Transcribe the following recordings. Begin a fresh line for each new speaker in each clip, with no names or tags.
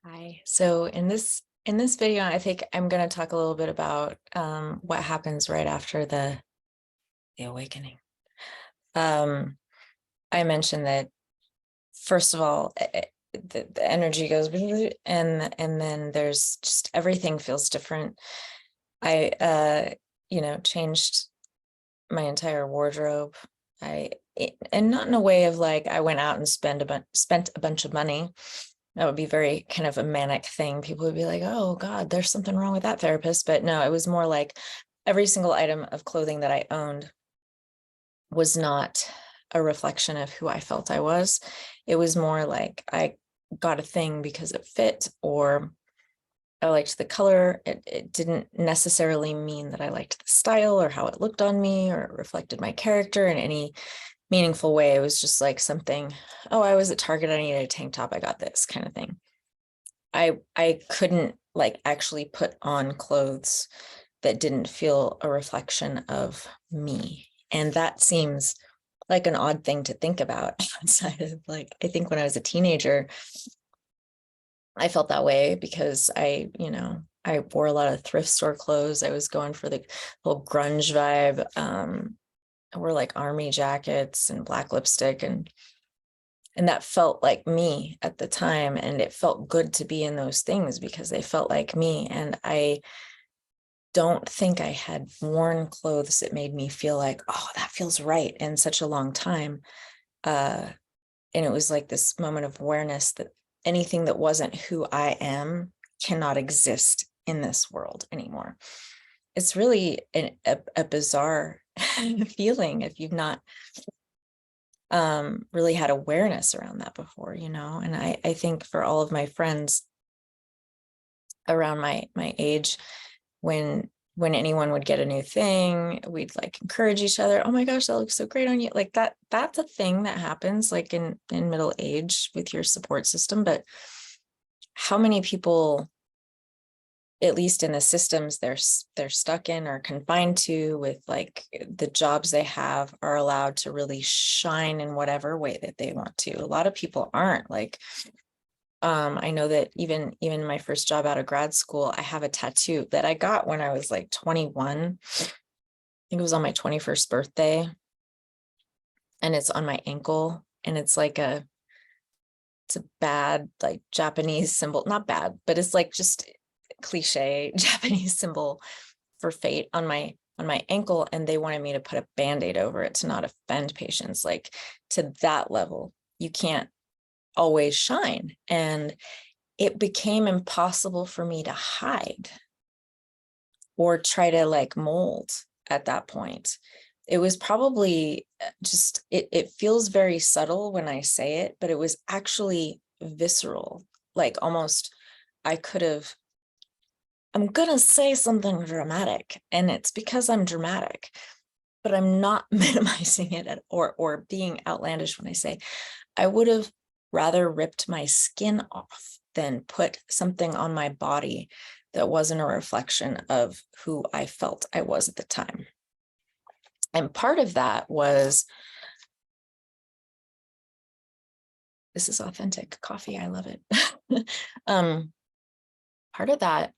Hi. So in this video, I think I'm going to talk a little bit about what happens right after the awakening. Um, I mentioned that first of all, the energy goes and then there's just everything feels different. I changed my entire wardrobe. And not in a way of like I went out and spent a bunch of money. That would be very kind of a manic thing. People would be like, oh God, there's something wrong with that therapist. But no, it was more like every single item of clothing that I owned was not a reflection of who I felt I was. It was more like I got a thing because it fit, or I liked the color. It didn't necessarily mean that I liked the style or how it looked on me or it reflected my character in any meaningful way. It was just like something, oh, I was at Target, I needed a tank top, I got this kind of thing. I couldn't like actually put on clothes that didn't feel a reflection of me. And that seems like an odd thing to think about outside of like, I think when I was a teenager, I felt that way because I wore a lot of thrift store clothes. I was going for the whole grunge vibe. I wore like army jackets and black lipstick and that felt like me at the time, and it felt good to be in those things because they felt like me. And I don't think I had worn clothes that made me feel like, oh, that feels right in such a long time. And it was like this moment of awareness that anything that wasn't who I am cannot exist in this world anymore. It's really a bizarre feeling if you've not really had awareness around that before, and I think for all of my friends around my age, when anyone would get a new thing, we'd like encourage each other. Oh my gosh, that looks so great on you. Like that's a thing that happens like in middle age with your support system. But how many people, at least in the systems they're stuck in or confined to with like the jobs they have, are allowed to really shine in whatever way that they want to? A lot of people aren't. Like I know that even my first job out of grad school, I have a tattoo that I got when I was like 21. I think it was on my 21st birthday, and it's on my ankle, and it's a bad like Japanese symbol, not bad, but it's like just cliche Japanese symbol for fate on my ankle, and they wanted me to put a band-aid over it to not offend patients. Like, to that level, you can't always shine. And it became impossible for me to hide or try to like mold at that point. It was probably just, it feels very subtle when I say it, but it was actually visceral. Like almost I could have, I'm gonna say something dramatic, and it's because I'm dramatic, but I'm not minimizing it or being outlandish when I say I would have rather ripped my skin off than put something on my body that wasn't a reflection of who I felt I was at the time. And part of that was, this is authentic coffee, I love it. Part of that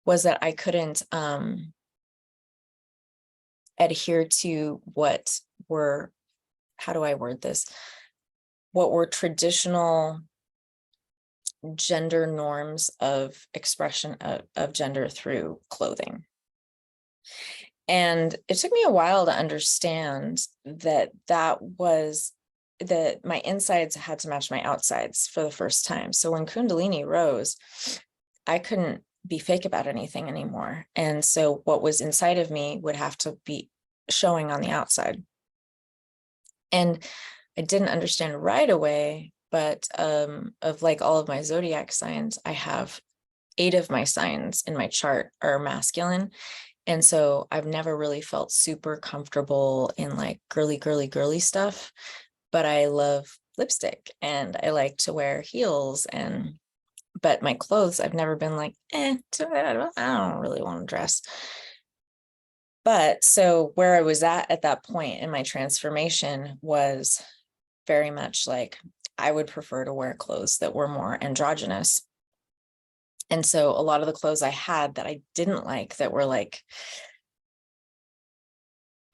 was that I couldn't adhere to what were, how do I word this? What were traditional gender norms of expression of gender through clothing. And it took me a while to understand that that my insides had to match my outsides for the first time. So when Kundalini rose, I couldn't be fake about anything anymore. And so what was inside of me would have to be showing on the outside. And I didn't understand right away, but of like all of my zodiac signs, I have 8 of my signs in my chart are masculine. And so I've never really felt super comfortable in like girly stuff, but I love lipstick and I like to wear heels, but my clothes, I've never been like, I don't really want to dress. But so where I was at that point in my transformation was very much like, I would prefer to wear clothes that were more androgynous. And so a lot of the clothes I had that I didn't like, that were like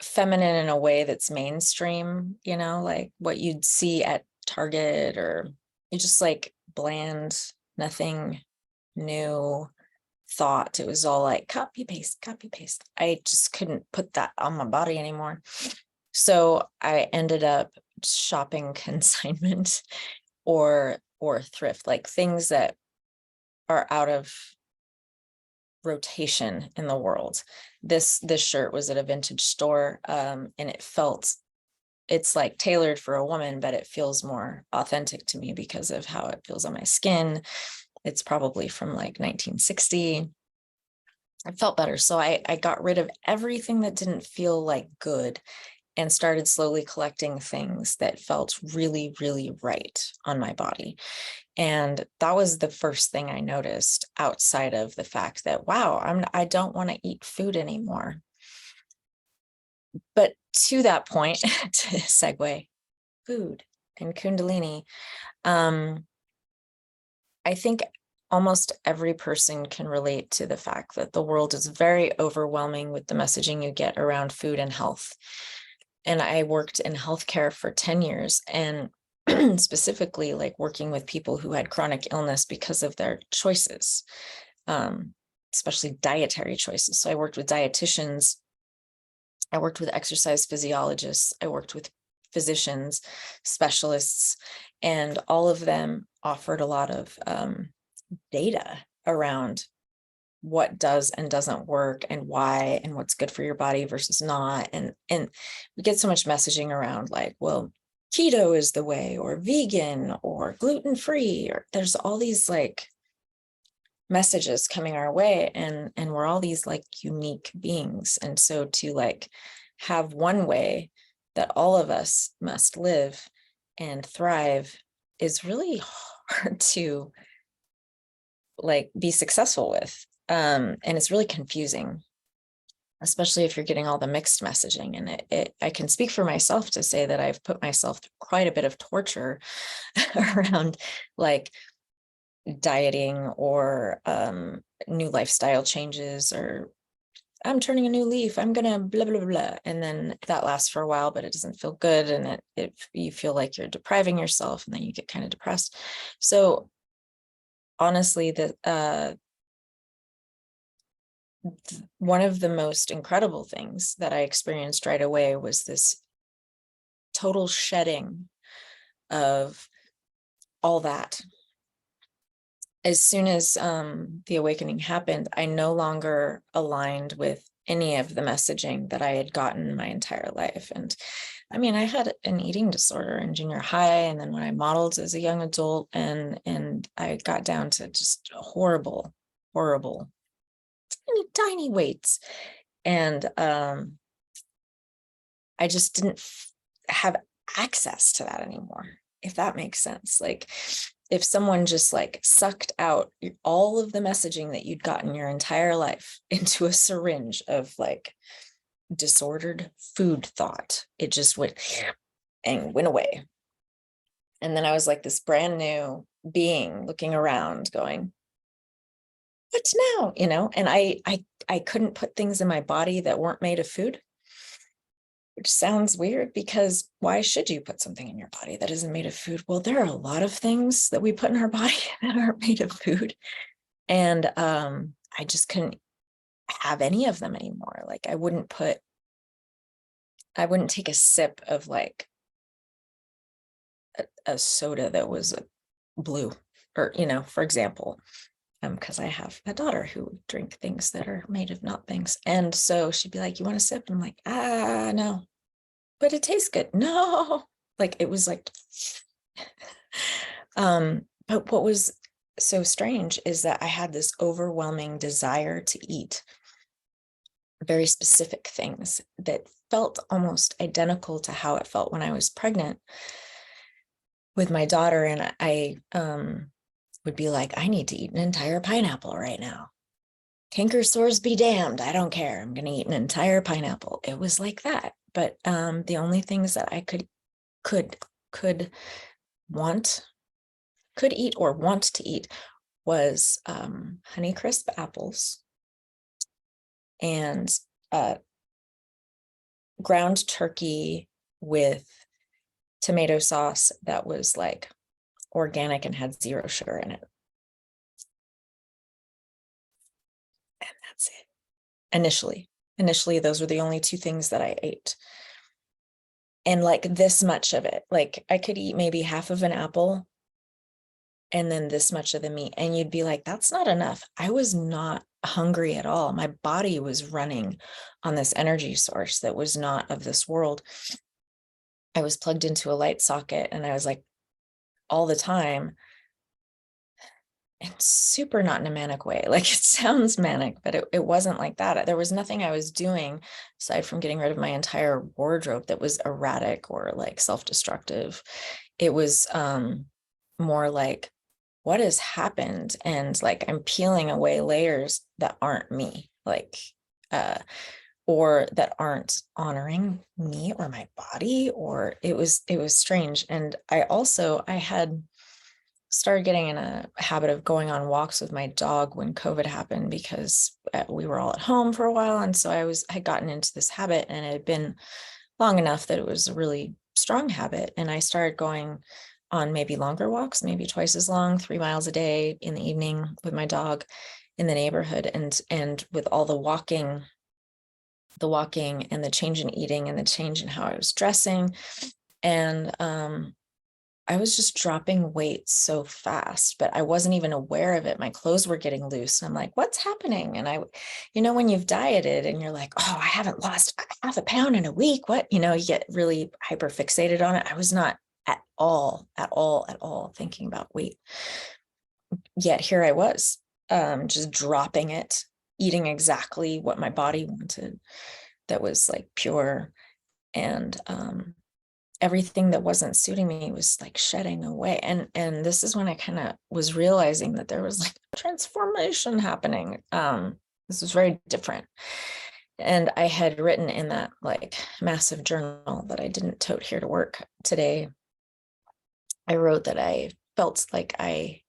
feminine in a way that's mainstream, you know, like what you'd see at Target, or you just like bland, nothing new thought. It was all like copy paste, copy paste. I just couldn't put that on my body anymore. So I ended up shopping consignment or thrift, like things that are out of rotation in the world. This shirt was at a vintage store, and it's like tailored for a woman, but it feels more authentic to me because of how it feels on my skin. It's probably from like 1960. It felt better. So I got rid of everything that didn't feel like good and started slowly collecting things that felt really, really right on my body. And that was the first thing I noticed, outside of the fact that, wow, I don't want to eat food anymore. But to that point, to segue, food and Kundalini, I think almost every person can relate to the fact that the world is very overwhelming with the messaging you get around food and health. And I worked in healthcare for 10 years, and specifically like working with people who had chronic illness because of their choices, especially dietary choices. So I worked with dietitians, I worked with exercise physiologists, I worked with physicians, specialists, and all of them offered a lot of data around what does and doesn't work and why, and what's good for your body versus not. And we get so much messaging around like, well, keto is the way, or vegan, or gluten-free, or there's all these like messages coming our way, and we're all these like unique beings. And so to like have one way that all of us must live and thrive is really hard to like be successful with. And it's really confusing, especially if you're getting all the mixed messaging. And I can speak for myself to say that I've put myself through quite a bit of torture around like dieting or new lifestyle changes, or I'm turning a new leaf, I'm gonna blah blah blah, and then that lasts for a while, but it doesn't feel good, and you feel like you're depriving yourself, and then you get kind of depressed. So honestly, one of the most incredible things that I experienced right away was this total shedding of all that. As soon as the awakening happened, I no longer aligned with any of the messaging that I had gotten my entire life. And I mean, I had an eating disorder in junior high, and then when I modeled as a young adult, and I got down to just horrible, tiny weights. And I just didn't have access to that anymore, if that makes sense. Like if someone just like sucked out all of the messaging that you'd gotten your entire life into a syringe of like disordered food thought, it just went and went away. And then I was like this brand new being looking around going, what now? You know, and I couldn't put things in my body that weren't made of food, which sounds weird, because why should you put something in your body that isn't made of food? Well, there are a lot of things that we put in our body that aren't made of food. And I just couldn't have any of them anymore. Like I wouldn't take a sip of like a soda that was blue, or, you know, for example, because I have a daughter who would drink things that are made of not things. And so she'd be like, you want a sip? And I'm like, no, but it tastes good. No, like it was like, but what was so strange is that I had this overwhelming desire to eat very specific things that felt almost identical to how it felt when I was pregnant with my daughter. And I would be like, I need to eat an entire pineapple right now. Canker sores be damned. I don't care. I'm going to eat an entire pineapple. It was like that. But the only things that I could could eat or want to eat was Honeycrisp apples and ground turkey with tomato sauce that was like organic and had 0 sugar in it. And that's it. Initially, those were the only 2 things that I ate. And like this much of it, like I could eat maybe half of an apple and then this much of the meat. And you'd be like, that's not enough. I was not hungry at all. My body was running on this energy source that was not of this world. I was plugged into a light socket and I was like all the time, and super not in a manic way. Like it sounds manic, but it wasn't like that. There was nothing I was doing aside from getting rid of my entire wardrobe that was erratic or like self-destructive. It was more like, what has happened? And like I'm peeling away layers that aren't me, like or that aren't honoring me or my body, or it was strange. And I had started getting in a habit of going on walks with my dog when COVID happened, because we were all at home for a while. And so I had gotten into this habit, and it had been long enough that it was a really strong habit. And I started going on maybe longer walks, maybe twice as long, 3 miles a day in the evening with my dog in the neighborhood. And with all the walking and the change in eating and the change in how I was dressing. And I was just dropping weight so fast, but I wasn't even aware of it. My clothes were getting loose. And I'm like, what's happening? And when you've dieted and you're like, oh, I haven't lost half a pound in a week. What, you get really hyper fixated on it. I was not at all thinking about weight. Yet here I was, just dropping it, eating exactly what my body wanted. That was like pure. And, everything that wasn't suiting me was like shedding away. And this is when I kind of was realizing that there was like transformation happening. This was very different. And I had written in that like massive journal that I didn't tote here to work today. I wrote that I felt like I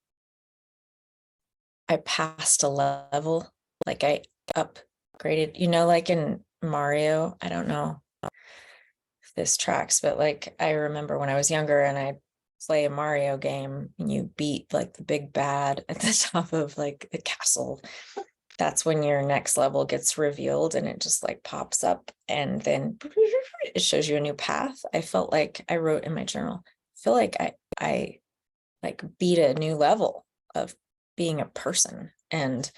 passed a level, like I upgraded, like in Mario. I don't know this tracks, but like I remember when I was younger and I play a Mario game and you beat like the big bad at the top of like the castle, that's when your next level gets revealed and it just like pops up and then it shows you a new path. I felt like, I wrote in my journal, I feel like I like beat a new level of being a person, and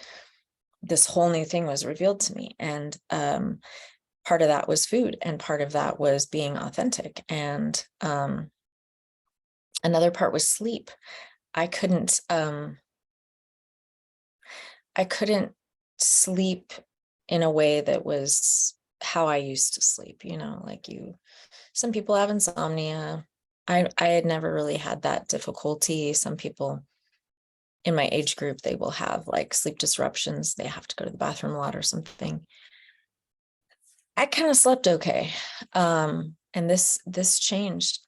this whole new thing was revealed to me. And part of that was food, and part of that was being authentic. And another part was sleep. I couldn't sleep in a way that was how I used to sleep, some people have insomnia. I had never really had that difficulty. Some people in my age group, they will have like sleep disruptions. They have to go to the bathroom a lot or something. I kind of slept okay. And this changed.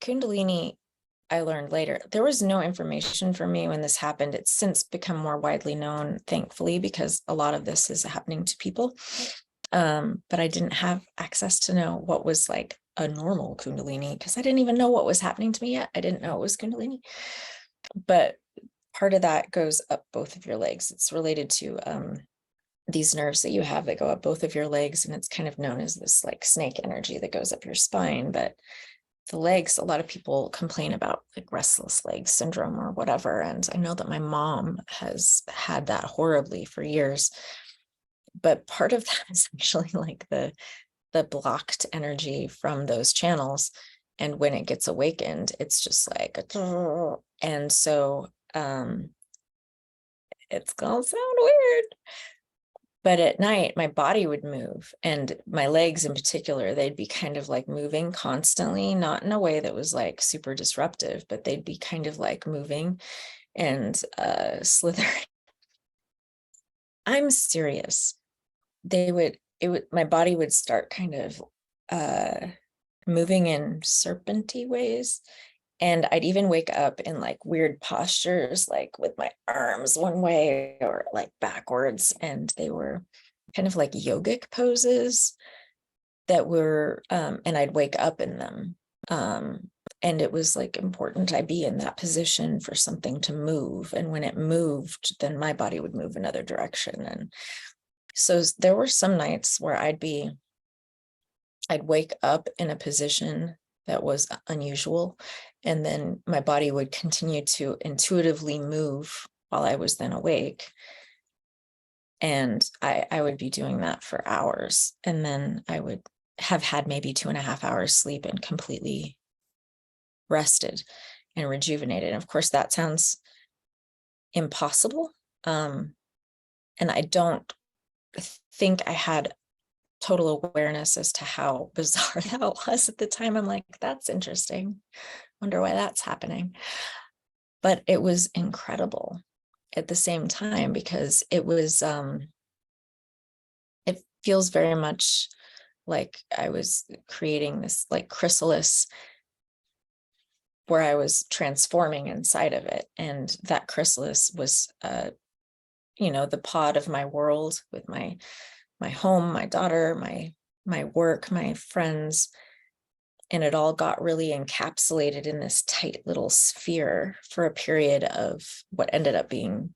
Kundalini, I learned later. There was no information for me when this happened. It's since become more widely known, thankfully, because a lot of this is happening to people. But I didn't have access to know what was like a normal Kundalini, because I didn't even know what was happening to me yet. I didn't know it was Kundalini. But part of that goes up both of your legs. It's related to these nerves that you have that go up both of your legs, and it's kind of known as this like snake energy that goes up your spine. But the legs, a lot of people complain about like restless leg syndrome or whatever, and I know that my mom has had that horribly for years. But part of that is actually like the blocked energy from those channels, and when it gets awakened, it's just like and so it's gonna sound weird, but at night my body would move, and my legs in particular, they'd be kind of like moving constantly, not in a way that was like super disruptive, but they'd be kind of like moving and slithering. I'm serious. My body would start kind of moving in serpenty ways, And I'd even wake up in like weird postures, like with my arms one way or like backwards. And they were kind of like yogic poses that were, and I'd wake up in them. And it was like important I be in that position for something to move. And when it moved, then my body would move another direction. And so there were some nights where I'd wake up in a position that was unusual, and then my body would continue to intuitively move while I was then awake. And I would be doing that for hours. And then I would have had maybe 2.5 hours sleep and completely rested and rejuvenated. And of course, that sounds impossible. And I don't think I had total awareness as to how bizarre that was at the time. I'm like, that's interesting. Wonder why that's happening. But it was incredible at the same time, because it was, it feels very much like I was creating this like chrysalis where I was transforming inside of it. And that chrysalis was, the pod of my world, with my home, my daughter, my work, my friends. And it all got really encapsulated in this tight little sphere for a period of what ended up being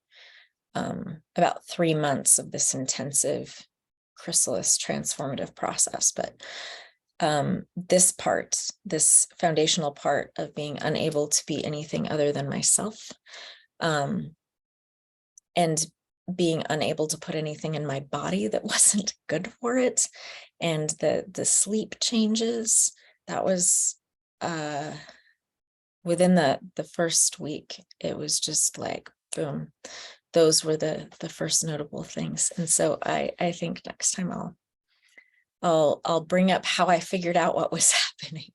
about 3 months of this intensive chrysalis transformative process. But this foundational part of being unable to be anything other than myself, and being unable to put anything in my body that wasn't good for it, and the sleep changes, that was within the first week. It was just like boom. Those were the first notable things. And so I think next time I'll bring up how I figured out what was happening.